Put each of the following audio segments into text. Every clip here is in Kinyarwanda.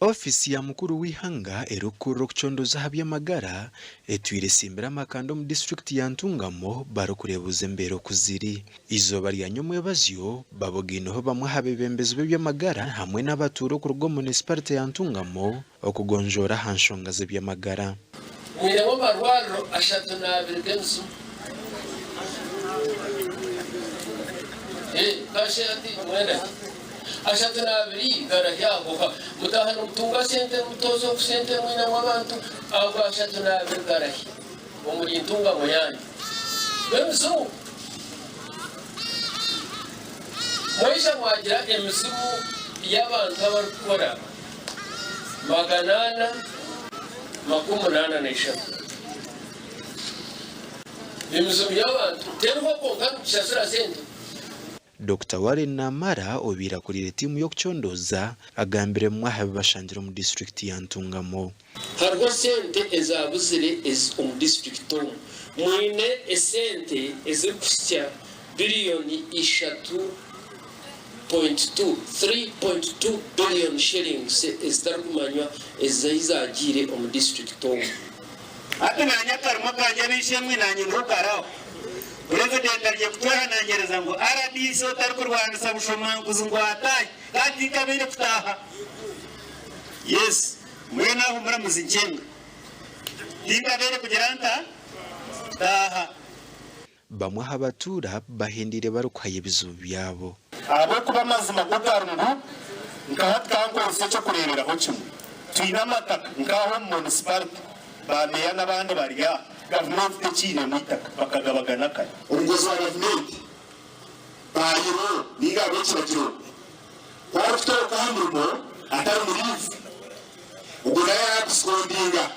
Ofisi ya mukuru w'ihanga erukuru kuchondoza habyamagara etwire simbira makando mu district ya Ntungamo barukurebuze mbero kuziri izoba rya nyumwe bazyo baboginoho bamwe abeebembezi by'amagara hamwe n'abaturo ku rugo municipality ya Ntungamo okugonjora hanshonga z'ebyamagara. Mwiremo marwaro ashatu na birgensu kashati mwenda ashatu na biri gara yaabo mutahano mutunga sente mutozo ku sente mwina w'abantu abo ashatu na biri gara omuri Ntungamo yanyu bemsu moisha mwagira emisimu y'abantu abarukora 883 emisimu y'abantu teruho konka kushasura sente. Dr. Warren Namara obira kuri timu yo kuchondoza agambire mwahabe bashangira mu district ya Ntungamo. Harwo sente ezabuzire ez district mwine esente ezikusya billioni 3.2 billion shillings ezitakumanywa ezizagire mu district ati nanya karuma kanje bishemwe nanye ngukaraho President aliye kutora nangereza ngo RDC otari kurwanisa bushoma kuzungwataye kandi kabere kutaha. Yes, mwena aho muri muzincenga. Ingabere kugeranta taha. Bamwe habatura bahindire barukaye bizubu byabo. Abo kuba mazima gutarungu nkahatkango cyo kurebera ho kimwe. Tuyinamataka ngaho municipality bameya n'abandi bariya government tekine mwitaka bakagabagana kare umugozi wa government bayiro niga bekiro kwaruto kahamurimo atari murivu ubura ya kuskondinga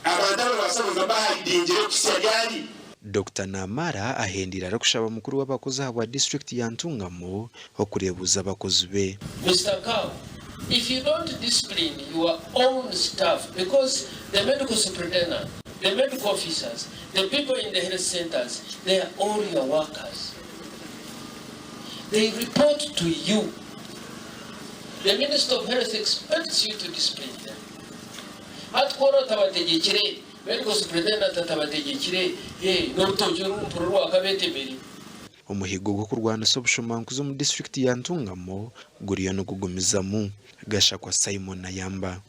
abandabo basabuza bahidingire kisajali. Dr. Namara ahendira rakushaba mukuru w'abakozi wa district ya Ntungamo okurebuza abakozi be. Mr. Cow, if you don't discipline your own staff, because the medical superintendent, the medical officers, the people in the health centers, they are all your workers. They report to you. The Minister of Health expects you to discipline them. At Koro Tabategikire, medical superintendent Tabategikire, n'urutojuru mpuru akabete beri. Umuhigo gwo kurwana sobushomankuzo mu district ya Ntungamo guriyo no kugumizamu gasha kwa Simon na Yamba.